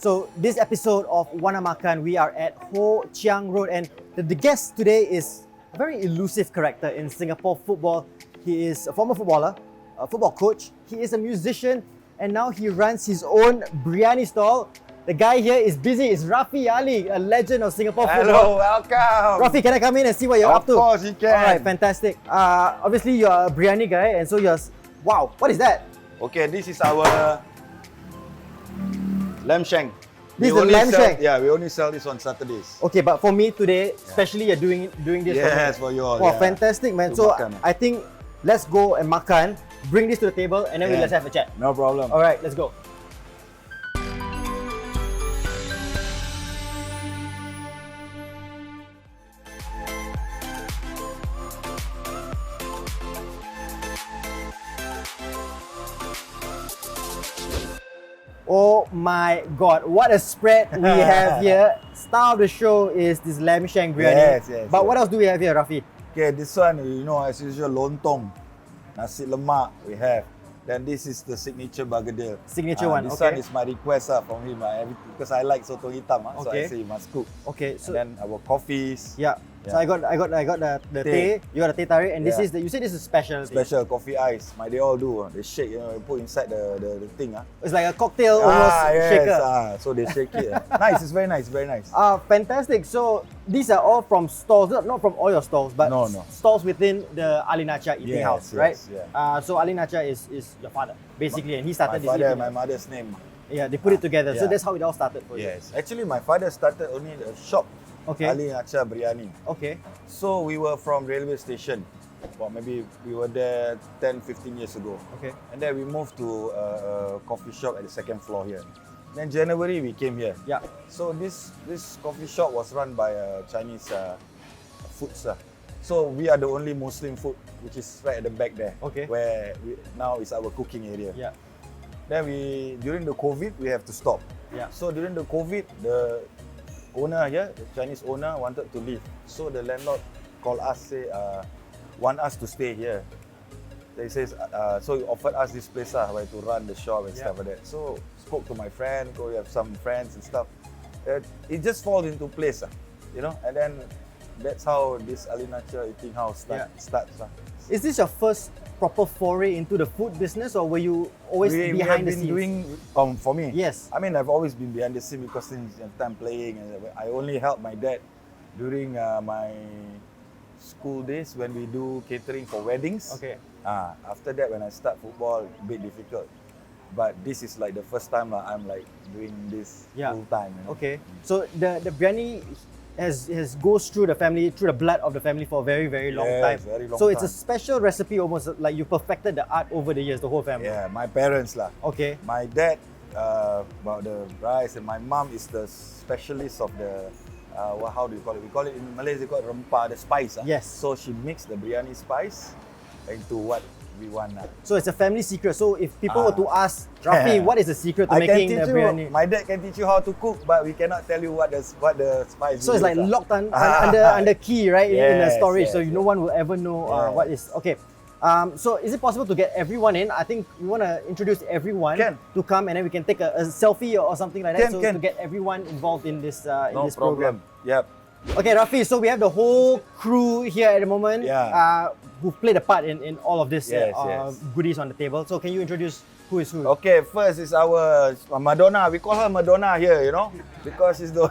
So this episode of Wana Makan, we are at Ho Chiang Road, and the guest today is a very elusive character in Singapore football. He is a former footballer, a football coach, he is a musician, and now he runs his own biryani stall. The guy here is busy, it's Rafi Ali, a legend of Singapore Hello, football. welcome. Rafi, can I come in and see what you're up to? Of course you can. Alright, fantastic. Obviously you're a biryani guy, and so you're... Wow, what is that? Okay, this is our lamb shank. This is the lamb shank? Yeah, we only sell this on Saturdays. Okay, but for me today, especially you're doing this Yes, for me. for you all. Wow, yeah. fantastic, man. To So makan. I think let's go and makan, bring this to the table, and then Yeah. let's have a chat. No problem. Alright, let's go. Oh my god, what a spread we have here. Star of the show is this lamb shank biryani. Yes. But what else do we have here, Rafi? Okay, this one, you know, as usual, lontong, nasi lemak we have. Then this is the signature bergedel. Signature one, This okay. one is my request from him, because I like soto hitam, so Okay. I say you must cook. Okay, so And then our coffees. yeah. So Yeah. I got the teh. You got the teh tarik, and this Yeah. is you said this is special. Special coffee ice. They all do. They shake, you know, they put inside the thing. It's like a cocktail almost yes. shaker. So they shake it. Nice, it's very nice, very nice. Fantastic. So these are all from stalls, not from all your stalls, but No. stalls within the Ali Nachia Eating Yes, House, yes, right? yeah. So Ali Nachia is your father, basically, and he My started this father and eating. my mother's name. Yeah, they put it together. So Yeah. that's how it all started for you. Yes. Actually, my father started only a shop, Okay. Ali Nachia Biryani. Okay. So we were from railway station. Well, maybe we were there 10, 15 years ago. Okay. And then we moved to a coffee shop at the second floor here. Then January we came here. Yeah. So this coffee shop was run by a Chinese foods. So we are the only Muslim food, which is right at the back there. Okay. Where now is our cooking area. Yeah. Then during the COVID, we have to stop. Yeah. So during the COVID, the owner here, the Chinese owner, wanted to leave. So the landlord called us, say, want us to stay here. They says, so he offered us this place where to run the shop and stuff like that. So spoke to my friend, go we have some friends and stuff. It just falls into place, you know. And then that's how this Ali Nachia Eating House starts. Is this your first proper foray into the food business, or were you always We behind have the been scenes? doing, for me, Yes. I mean, I've always been behind the scene because since time playing, and I only help my dad during my school days when we do catering for weddings. Okay. After that, when I start football, a bit difficult. But this is like the first time I'm like doing this full time. You know? Okay. So the biryani has goes through the family, through the blood of the family for a very, very long time. Very long So it's a time. special recipe, almost like you perfected the art over the years, the whole family. Yeah, my parents lah. Okay. My dad about the rice, and my mom is the specialist of the how do you call it? We call it in Malaysia, called rempah, the spice. Yes. So she mixed the biryani spice into what we want. So it's a family secret. So if people were to ask, Rafi, what is the secret to I can making teach the biryani? you. My dad can teach you how to cook, but we cannot tell you what the spice. So it's like is, locked under key, right, in the Yes, storage. yes, So no one will ever know what is. Okay. So is it possible to get everyone in? I think we want to introduce everyone to come, and then we can take a selfie or something like that. To get everyone involved in this No this problem. program. Yep. Okay, Rafi. So we have the whole crew here at the moment. Yeah. Who played a part in all of this Yes. goodies on the table. So can you introduce who is who? Okay, first is our Madonna. We call her Madonna here, you know, because she's the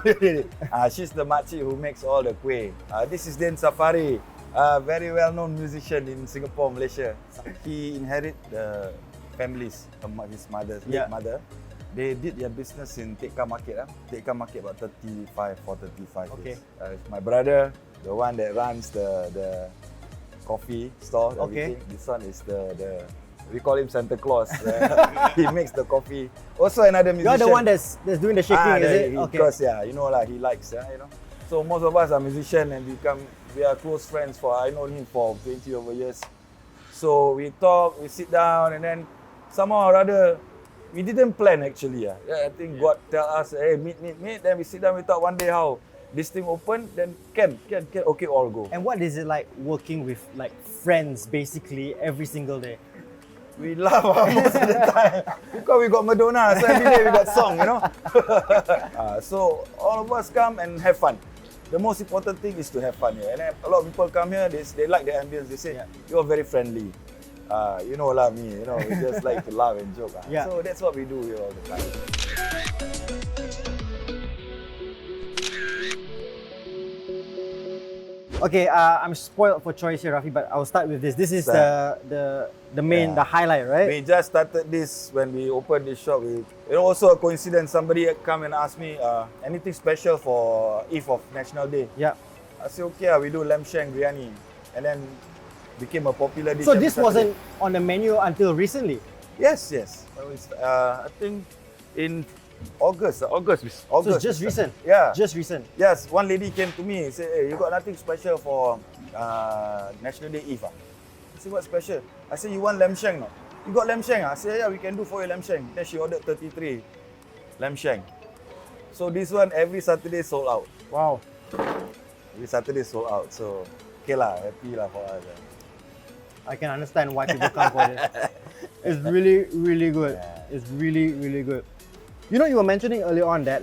she's the makcik who makes all the kuih. This is Den Safari, a very well-known musician in Singapore, Malaysia. He inherited the families from his mother's late mother. They did their business in Tekka Market. Tekka Market about 35 Okay. years. My brother, the one that runs the coffee store. Okay. Everything. This one is the we call him Santa Claus. He makes the coffee. Also another musician. You're the one that's doing the shaking, is it? Okay. Because you know, like he likes, you know. So most of us are musicians and we are close friends. I known him for 20 over years. So we talk, we sit down, and then somehow or other, we didn't plan actually. I think God tell us, hey, meet. Then we sit down, we talk one day how this thing open, then can, okay, all go. And what is it like working with like friends basically every single day? We laugh most of the time because we got Madonna, so every day we got song, you know. So all of us come and have fun. The most important thing is to have fun here. And then a lot of people come here, they like the ambience. They say, you're very friendly. You know lah, me, you know, we just like to laugh and joke. So that's what we do here all the time. Okay, I'm spoiled for choice here, Rafi, but I'll start with this. This is the main, the highlight, right? We just started this when we opened this shop. Also a coincidence, somebody come and asked me, anything special for Eve of National Day? Yeah. I said, okay, we do lamb shank biryani. And then became a popular dish. So this wasn't on the menu until recently? Yes. I think in August. So it's just recent? Yeah. Just recent? Yes, one lady came to me and said, hey, you got nothing special for National Day Eve? I said, what special? I said, you want lamb shank no? You got lamb shank? I said, yeah, we can do for you lamb shank. Then she ordered 33 lamb shank. So this one, every Saturday sold out. Wow. Every Saturday sold out. So, okay lah, happy lah for us. I can understand why people come for this. It's really, really good. Yeah. It's really, really good. You know, you were mentioning earlier on that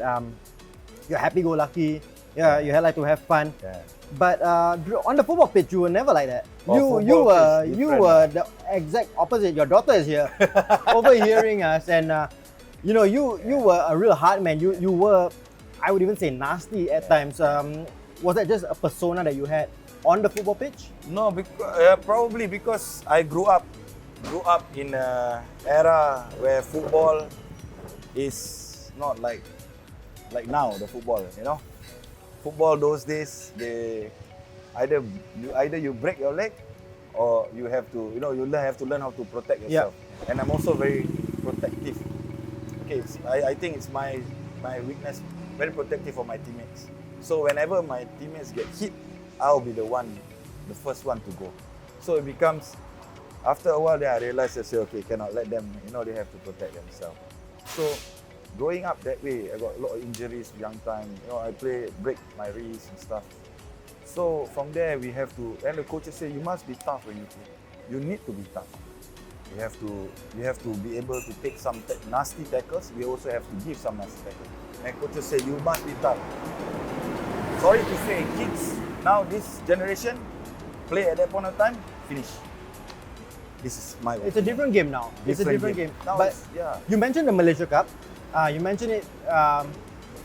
you're happy-go-lucky. Yeah, you like to have fun. Yeah. But on the football pitch, you were never like that. You were the exact opposite. Your daughter is here, overhearing us, and you know, you were a real hard man. You were, I would even say, nasty at times. Was that just a persona that you had on the football pitch? No, because, probably because I grew up in an era where football is not like now, the football, you know. Football those days, they either you break your leg or you have to, you have to learn how to protect yourself. Yeah. And I'm also very protective. Okay, I think it's my weakness, very protective of my teammates. So whenever my teammates get hit, I'll be the first one to go. So it becomes, after a while, then I realized, I say, okay, cannot let them, they have to protect themselves. So growing up that way, I got a lot of injuries young time. I break my wrist and stuff. So from there, we have to, and the coaches say, you must be tough when you play. You need to be tough. You have to be able to take some nasty tackles. We also have to give some nasty tackles. And coaches say, you must be tough. Sorry to say, kids, now this generation, play at that point of time, finish. This is my way. It's a different game now. It's a different game. Now but you mentioned the Malaysia Cup. You mentioned it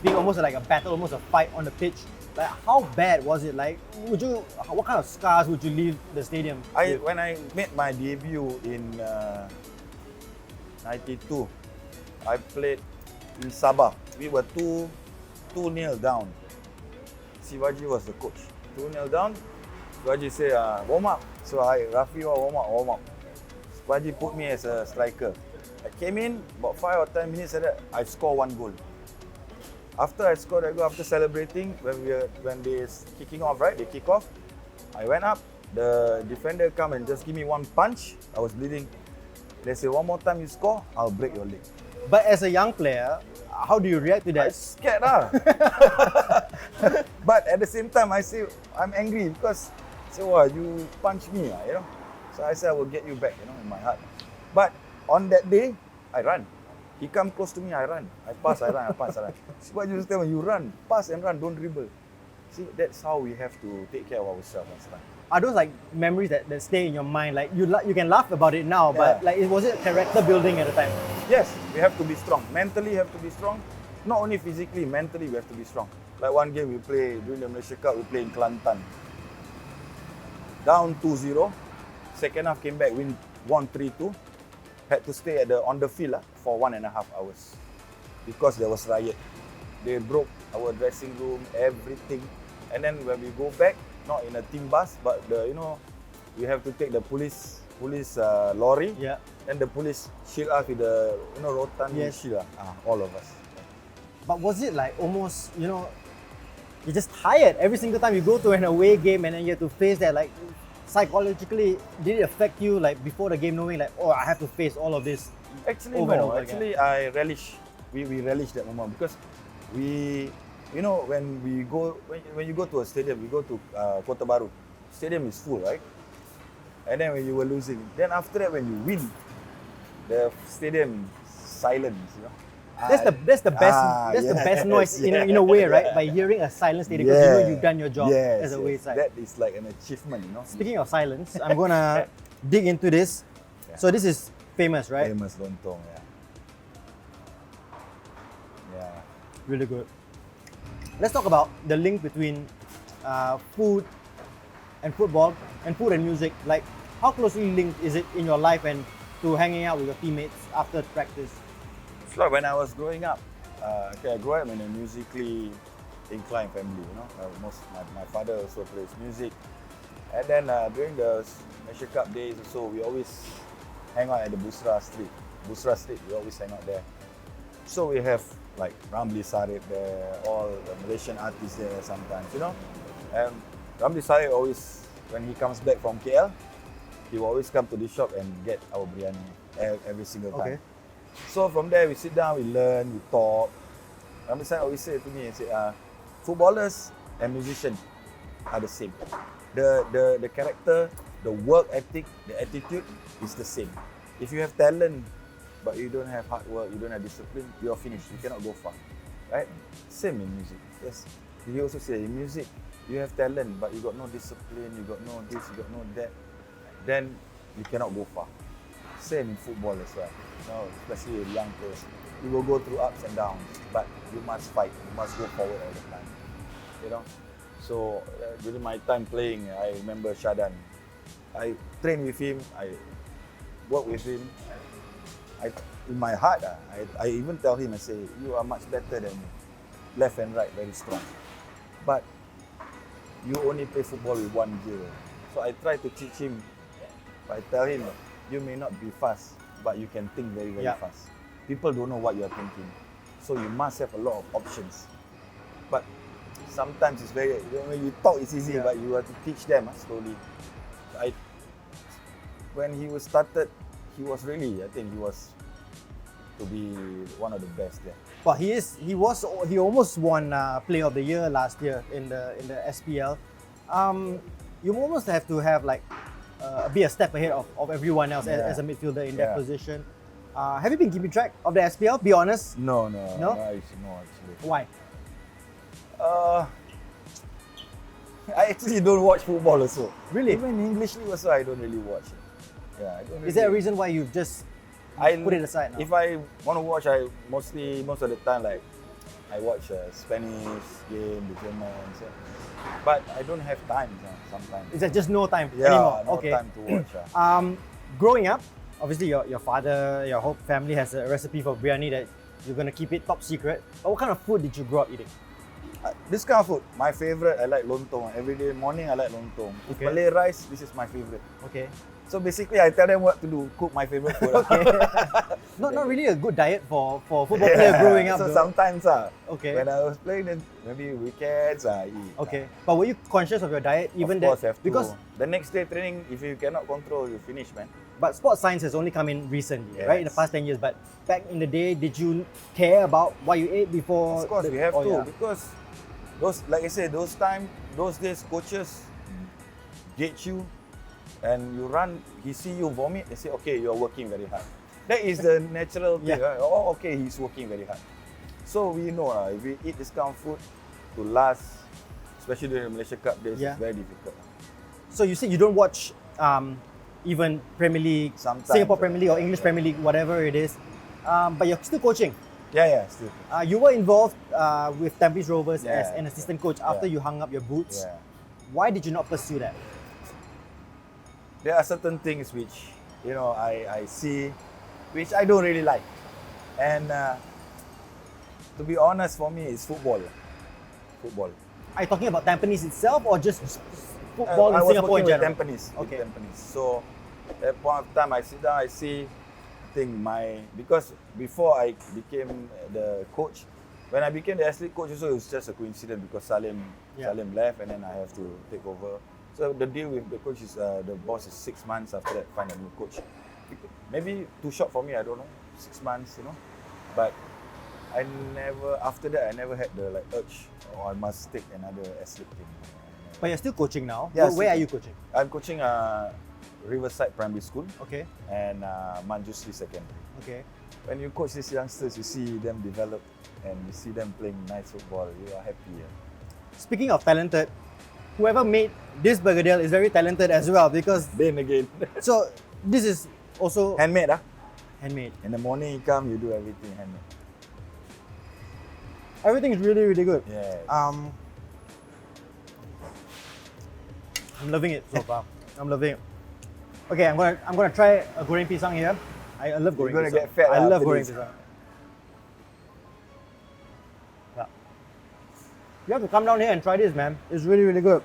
being almost like a battle, almost a fight on the pitch. Like, how bad was it? Like, what kind of scars would you leave the stadium with? When I made my debut in '92, I played in Sabah. We were 2-0 down. Sivaji was the coach. 2-0 down. Sivaji said, warm up. So Rafi, warm up. Sivaji put me as a striker. I came in, about 5 or 10 minutes later, I scored 1 goal. After I scored that goal, after celebrating, when they kicking off, right? They kick off. I went up. The defender come and just give me 1 punch. I was bleeding. They say, one more time you score, I'll break your leg. But as a young player, how do you react to that? I'm scared lah. But at the same time, I say I'm angry because you punch me, So I say I will get you back, in my heart. But on that day, I run. He come close to me, I run. I pass, I run. See what you say when you run, pass and run, don't dribble. See, that's how we have to take care of ourselves last time. Are those like memories that stay in your mind? Like you can laugh about it now, but like was it character building at the time? Yes, we have to be strong. Mentally have to be strong. Not only physically, mentally we have to be strong. Like one game we play during the Malaysia Cup, we play in Kelantan. Down 2-0. Second half came back, won 3-2. Had to stay on the field for 1.5 hours because there was riot. They broke our dressing room, everything. And then when we go back, not in a team bus, but we have to take the police lorry. Yeah. And the police shield us with the rotan shield. All of us. But was it like almost you're just tired every single time you go to an away game and then you have to face that? Like psychologically, did it affect you like before the game, knowing like, oh, I have to face all of this? Actually, over and no. over Actually, again? I relish. We relish that moment because we. When you go to a stadium, we go to Kota Baru. Stadium is full, right? And then when you were losing, then after that when you win, the stadium silence, you know. That's the best noise in a way, right? By hearing a silent stadium because you know you've done your job as a wayside. That is like an achievement, you know. Speaking of silence, I'm gonna dig into this. Yeah. So this is famous, right? Famous lontong, yeah. Really good. Let's talk about the link between food and football and food and music. Like, how closely linked is it in your life and to hanging out with your teammates after practice? It's like when I was growing up. I grew up in a musically inclined family, you know. My father also plays music. And then during the Malaysia Cup days also, we always hang out at the Busra Street. We always hang out there. So we have like Ramli Sarip there, all the Malaysian artists there sometimes, you know. And Ramli Sarip always, when he comes back from KL, he will always come to the shop and get our biryani every single time. Okay. So from there we sit down, we learn, we talk. Ramli Sarip always say to me, footballers and musicians are the same. The character, the work ethic, the attitude is the same. If you have talent but you don't have hard work, you don't have discipline, you're finished. You cannot go far, right? Same in music. Yes. He also say in music, you have talent but you got no discipline, you got no this, you got no that, then you cannot go far. Same in football as well. You know, especially with young players, you will go through ups and downs, but you must fight. You must go forward all the time. You know. So during my time playing, I remember Shadan. I trained with him. I worked with him. In my heart, I even tell him, I say, you are much better than me. Left and right, very strong. But you only play football with one gear. So I try to teach him. I tell him, you may not be fast, but you can think very, very fast. People don't know what you are thinking. So you must have a lot of options. But sometimes it's very, when you talk it's easy, but you have to teach them slowly. When he was started, he was really, I think he was to be one of the best there. Well, he almost won Player of the Year last year in the SPL. You almost have to have like be a step ahead of everyone else as a midfielder in that position. Have you been keeping track of the SPL? Be honest. No, actually. Why? I actually don't watch football also. Really? Even English League also, I don't really watch it. Yeah, I don't really. Is there a reason why you've just put it aside now? If I want to watch, I most of the time like I watch Spanish game, the German, but I don't have time sometimes. Is there just no time anymore? No time to watch. Growing up, obviously your father, your whole family has a recipe for biryani that you're gonna keep it top secret. But what kind of food did you grow up eating? This kind of food, my favorite, I like lontong. Every day morning I like lontong. If Malay rice, this is my favorite. Okay. So basically I tell them what to do, cook my favorite food. Okay. not really a good diet for football player growing up. So though. Sometimes when I was playing, then maybe weekends I eat. Okay. But were you conscious of your diet even Of course, that? have to. Because the next day training, if you cannot control, you finish, man. But sports science has only come in recently, right? In the past 10 years. But back in the day, did you care about what you ate before? Of course, we have to because those, like I said, those days, coaches gauge you, and you run. He see you vomit, they say, okay, you are working very hard. That is the natural thing. Right? Oh, okay, he's working very hard. So we know if we eat this kind of food to last, especially during the Malaysia Cup days, it's very difficult. So you say you don't watch even Premier League, sometimes, Singapore Premier League or English Premier League, whatever it is, but you're still coaching. Yeah, still. You were involved with Tampines Rovers as an assistant coach after you hung up your boots. Yeah. Why did you not pursue that? There are certain things which, I see, which I don't really like. And to be honest, for me, it's football. Are you talking about Tampines itself or just football in I was Singapore in working general? with Tampines. Okay. So at that point of time, I sit down, I see, because before I became the coach, when I became the athlete coach also, it was just a coincidence because Salim left and then I have to take over. So the deal with the coach is, the boss is 6 months after that, find a new coach. Maybe too short for me, I don't know, 6 months, But after that, I never had the urge, I must take another athlete thing. But you're still coaching now. Yeah, Where are you coaching? I'm coaching Riverside Primary School Okay. and Manjusri Secondary. Okay. When you coach these youngsters, you see them develop and you see them playing nice football. You are happy. Yeah. Speaking of talented, whoever made this bergedel is very talented as well because Then again, so this is also handmade. handmade. In the morning you come, you do everything handmade. Everything is really, really good. Yeah. I'm loving it so far. I'm loving it. Okay, I'm gonna try a goreng pisang here. I love goreng You're gonna pisang. get fat I love after goreng this. pisang. Yeah. You have to come down here and try this, man. It's really, really good.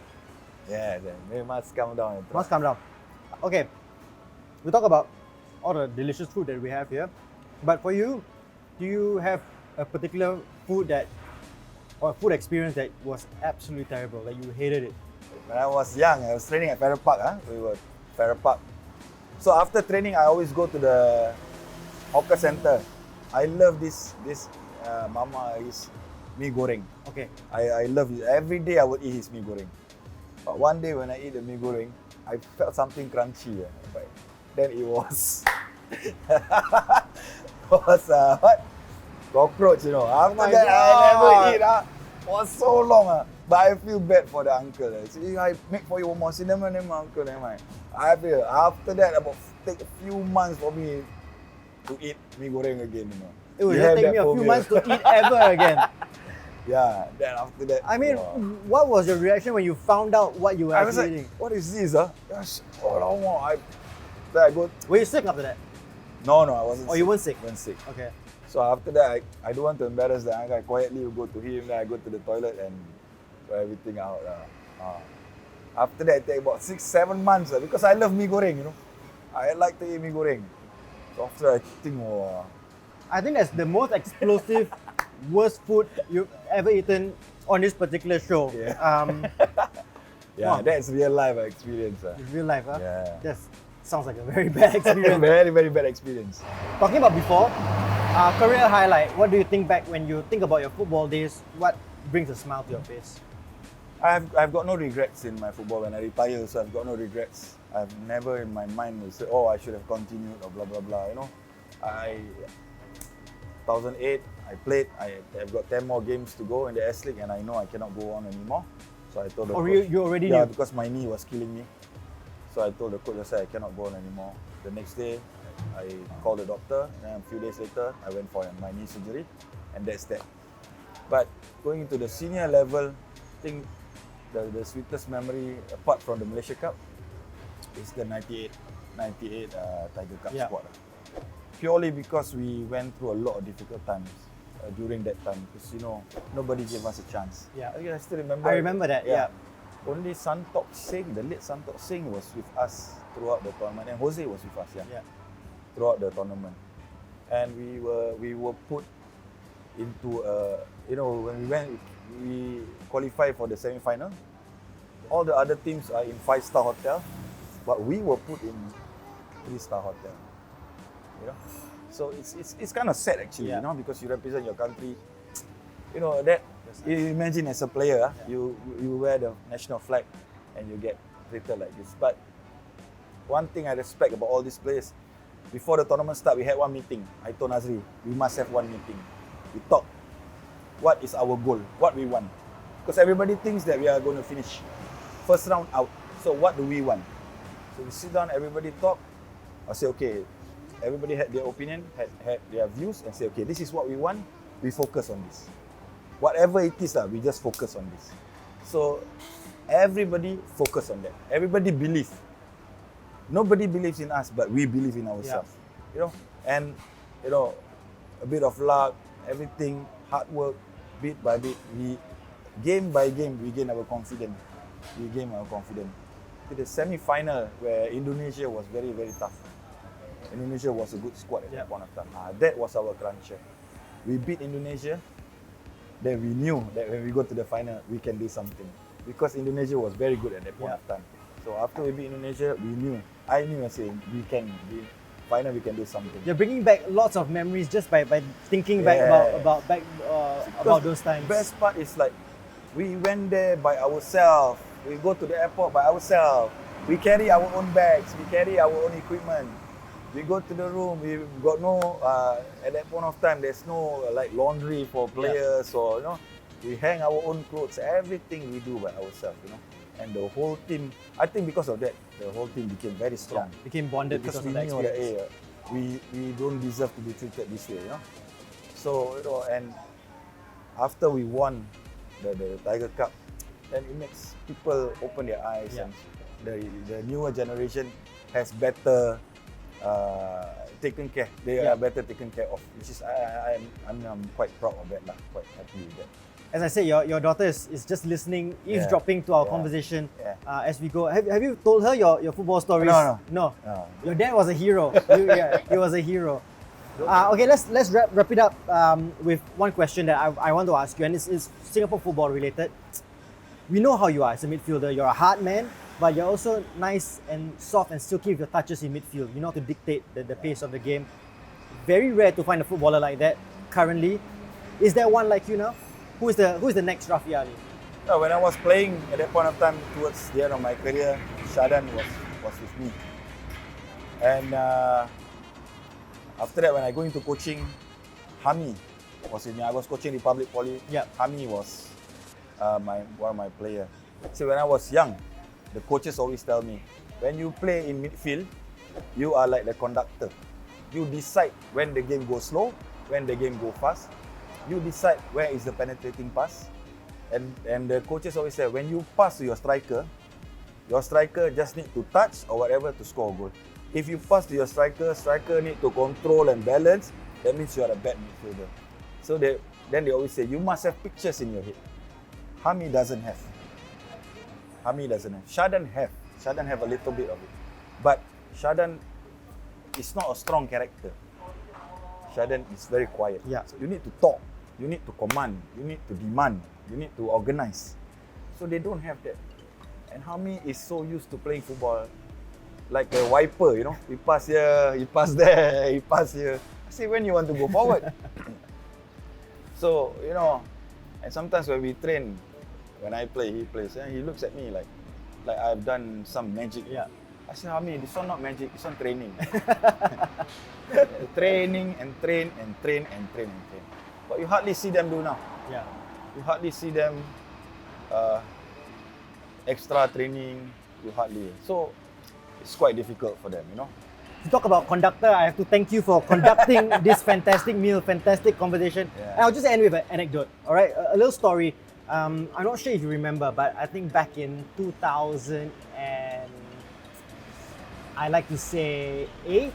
Yeah, then we must come down and try. Must come down. Okay, we talk about all the delicious food that we have here. But for you, do you have a particular food that or food experience that was absolutely terrible, like you hated it? When I was young, I was training at Farrer Park. We were Farrer Park. So after training, I always go to the hawker center. I love this mama is mee goreng. Okay. I love it. Every day I would eat his mee goreng. But one day when I eat the mee goreng, I felt something crunchy. But then it was what? Cockroach, you know. After my that, I God. never eat. For so long. But I feel bad for the uncle. See, I make for you one more cinnamon, uncle. Never mind. I feel after that, about take a few months for me to eat mee goreng again. You know. It will You just have take that me a few phobia. months to eat ever again. Yeah, then after that. I mean, wow. what was your reaction when you found out what you were I was actually like, eating? what is this? Gosh, oh, no, then I go. Were you sick after that? No, I wasn't. Or you weren't sick? Weren't sick. Okay. So after that, I don't want to embarrass the uncle. I quietly go to him. Then I go to the toilet and throw everything out. After that, it take about 6-7 months because I love mee goreng. You know, I like to eat mee goreng. So after I think, oh, I think that's the most explosive, worst food you've ever eaten on this particular show. Yeah. Wow. That's real life experience. In real life, huh? Yeah. That sounds like a very bad experience. Very, very bad experience. Talking about before, career highlight, what do you think back when you think about your football days? What brings a smile to your face? I've got no regrets in my football. When I retire, so I've got no regrets. I've never in my mind said, oh, I should have continued or blah, blah, blah. You know, 2008, I played. I've got 10 more games to go in the S League and I know I cannot go on anymore. So I told the coach. You already Yeah, knew? because my knee was killing me. So I told the coach, I said, I cannot go on anymore. The next day, I called the doctor. And a few days later, I went for my knee surgery. And that's that. But going into the senior level, I think the sweetest memory, apart from the Malaysia Cup, is the 98 Tiger Cup Yeah. squad. Purely because we went through a lot of difficult times during that time. Because, you know, nobody gave us a chance. Yeah. I still remember. I remember that, yeah. Only Santok Singh, the late Santok Singh was with us throughout the tournament. And Jose was with us, Yeah. throughout the tournament. And we were put into when we qualified for the semi-final. All the other teams are in 5-star hotel, but we were put in 3-star hotel. You know, so it's kind of sad actually, Yeah. you know, because you represent your country. You know that. You imagine as a player, you wear the national flag, and you get treated like this. But one thing I respect about all these players, before the tournament start, we had one meeting. I told Nazri, we must have one meeting. We talk. What is our goal? What we want? Because everybody thinks that we are going to finish first round out. So what do we want? So we sit down, everybody talk. I say, okay, everybody had their opinion, had their views, and say, okay, this is what we want. We focus on this. Whatever it is, we just focus on this. So everybody focus on that. Everybody believe. Nobody believes in us, but we believe in ourselves. You know, and you know, a bit of luck, everything, hard work, bit by bit, game by game, we gain our confidence. We gain our confidence. To the semi-final, where Indonesia was very, very tough. Indonesia was a good squad at that point of time. That was our cruncher. We beat Indonesia. Then we knew that when we go to the final, we can do something. Because Indonesia was very good at that point of time. So after we beat Indonesia, I knew I said, we can do something. You're bringing back lots of memories just by thinking back about those times. Best part is like, we went there by ourselves. We go to the airport by ourselves. We carry our own bags, we carry our own equipment. We go to the room, we got no, at that point of time, there's no like laundry for players or, you know, we hang our own clothes, everything we do by ourselves, you know. And the whole team, I think because of that, the whole team became very strong. Yeah, became bonded because we of that knew that, experience. we don't deserve to be treated this way, you know. So, you know, and after we won the Tiger Cup, then it makes people open their eyes, and the newer generation has better taken care. They are better taken care of, which is I'm quite proud of that, quite happy with that. As I said, your daughter is just listening, eavesdropping to our conversation as we go. Have you told her your football stories? No. Your dad was a hero. He was a hero. Okay, let's wrap it up with one question that I want to ask you, and it's Singapore football related. We know how you are as a midfielder. You're a hard man, but you're also nice and soft and silky with your touches in midfield. You know how to dictate the pace of the game. Very rare to find a footballer like that currently. Is there one like you now? Who is the next Rafi Ali? No, when I was playing at that point of time, towards the end of my career, Shadan was with me. And after that, when I go into coaching, Hami was with me. I was coaching Republic Poly. Yeah. Hami was one of my players. See, when I was young, the coaches always tell me, when you play in midfield, you are like the conductor. You decide when the game goes slow, when the game goes fast. You decide where is the penetrating pass. And the coaches always say, when you pass to your striker just need to touch or whatever to score a goal. If you pass to your striker need to control and balance, that means you are a bad midfielder. So then they always say, you must have pictures in your head. Hami doesn't have. Shadan have a little bit of it. But Shadan is not a strong character. Shadan is very quiet. Yeah. So you need to talk, you need to command, you need to demand, you need to organize. So they don't have that. And Hami is so used to playing football like a wiper, you know. He pass here, he pass there, he pass here. I say, when you want to go forward? So, you know, and sometimes when we train, when I play, he plays, and he looks at me like I've done some magic. Yeah. I say, Hami, this one not magic, this one training. Training and train and train and train and train. But you hardly see them do now. Yeah. You hardly see them extra training. You hardly. So it's quite difficult for them, you know. To talk about conductor, I have to thank you for conducting this fantastic meal, fantastic conversation. Yeah. And I'll just end with an anecdote. All right, a little story. I'm not sure if you remember, but I think back in 2000 and I like to say 8.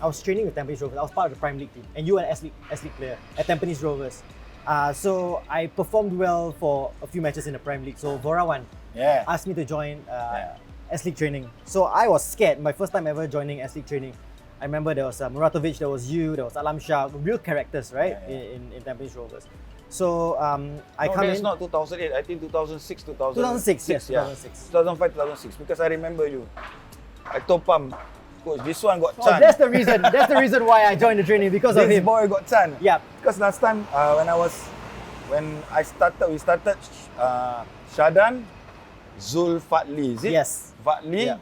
I was training with Tampines Rovers. I was part of the Prime League team, and you were an S-League player at Tampines Rovers. So I performed well for a few matches in the Prime League. So Vorawan asked me to join S-League training. So I was scared. My first time ever joining S-League training. I remember there was Muratovic, there was you, there was Alam Shah, real characters, right, in Tampines Rovers. So I come in. It's not 2008. I think 2006, 2006, yes, 2006. 2005, 2006. Because I remember you. I told Pam, coach, this one got Oh, chance. that's the reason. That's the reason why I joined the training, because of This him. boy got chance. Yeah. Because last time we started Shadan, Zul Fatli, is it? Yes. Fatli. Yeah.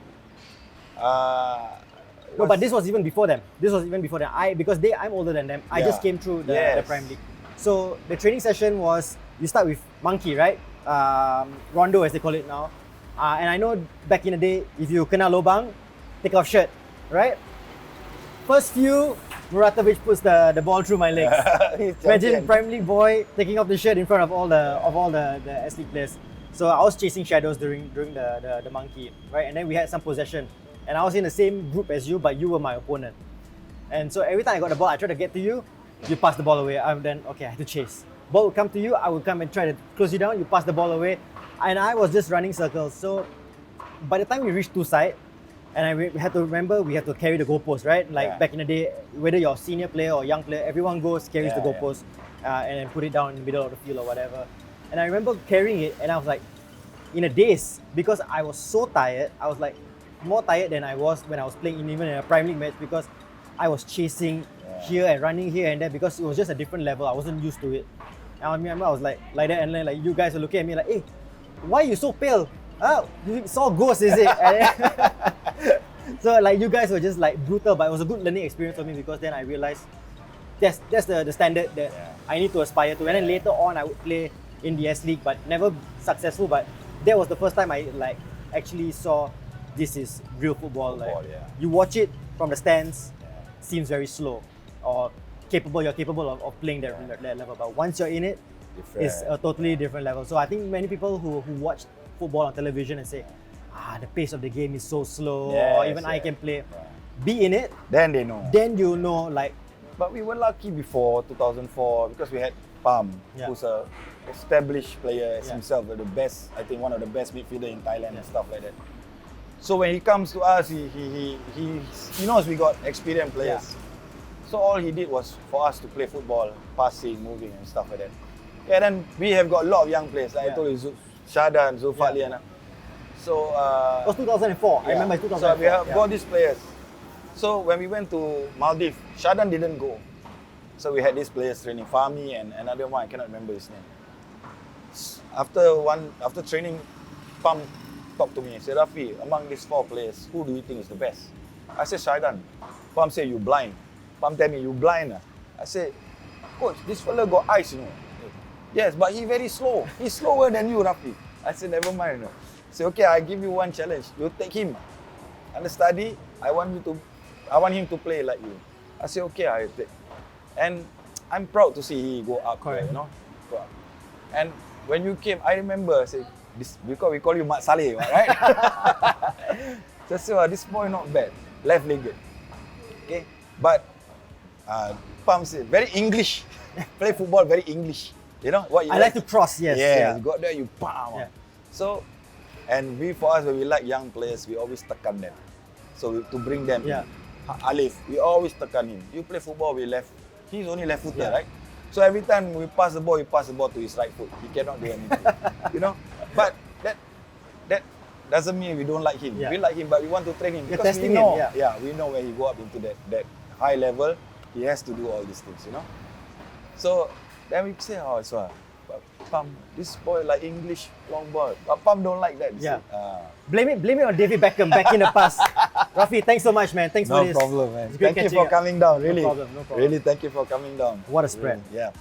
No, but this was even before them. Because I'm older than them. I just came through the Prime League. So the training session was, you start with monkey, right? Rondo, as they call it now. And I know back in the day, if you kena lobang, take off shirt, right? First few, Muratovic puts the ball through my legs. Imagine Prime League boy taking off the shirt in front of all the S-League players. So I was chasing shadows during the monkey, right? And then we had some possession. And I was in the same group as you, but you were my opponent. And so every time I got the ball, I tried to get to you, you pass the ball away. Then, okay, I have to chase. Ball would come to you, I would come and try to close you down, you pass the ball away. And I was just running circles. So by the time we reached two side, and we had to remember, we had to carry the goalpost, right? Like back in the day, whether you're a senior player or young player, everyone carries the goalpost and then put it down in the middle of the field or whatever. And I remember carrying it, and I was like in a daze because I was so tired. I was like more tired than I was when I was playing even in a Prime League match, because I was chasing here and running here and there because it was just a different level. I wasn't used to it. And I remember I was like that, and then like you guys were looking at me like, hey, why are you so pale? Oh, you saw ghosts, is it? So like you guys were just like brutal, but it was a good learning experience for me because then I realized that's the standard that I need to aspire to. And then later on, I would play in the S League, but never successful. But that was the first time I like actually saw this is real football. Like you watch it from the stands, seems very slow, or you're capable of playing that level. But once you're in it, it's a totally different level. So I think many people who watch football on television and say, the pace of the game is so slow, or even I can play. Be in it, then they know. Then you know, like. But we were lucky before 2004 because we had Pam, who's a established player himself, the best, I think one of the best midfielder in Thailand and stuff like that. So when he comes to us, he knows we got experienced players. So all he did was for us to play football, passing, moving and stuff like that. Yeah, then we have got a lot of young players. Like I told you, Shadan, Zulfat Liana. So it was 2004. I remember 2004. So we have got these players. So when we went to Maldives, Shadan didn't go. So we had these players training, Fahmi and another one, I cannot remember his name. After training, Pam talked to me and said, Rafi, among these 4 players, who do you think is the best? I said, Shadan. Pam said, you blind. Pam tell me, you blind? I said, coach, this fella got eyes, you know. Yes, but he very slow. He's slower than you, Rafi. I said, never mind. I said, okay, I give you one challenge. You take him. Understudy, I want him to play like you. I said, okay, I take. And I'm proud to see he go up there, you know. And when you came, I remember, I said, because we call you Mat Saleh, right? So I said, this boy not bad, left-legged. Okay, but Pam said, very English. Play football very English. You know what? I like to cross, yes. Yeah, you got there, you bam. Yeah. So, and for us, when we like young players, we always tekan them. So to bring them in. Alif, we always tekan him. You play football with left, he's only left footer, right? So every time we pass the ball to his right foot. He cannot do anything. You know? But that doesn't mean we don't like him. We like him, but we want to train him. Because we know, we know when he go up into that high level, he has to do all these things, you know? So then we say, so Pam, this boy like English long ball. But Pam don't like that. Blame it on David Beckham back in the past. Rafi, thanks so much, man. Thanks for this. No problem, man. Thank you for coming down. Really, no problem. Really, thank you for coming down. What a spread. Really, yeah.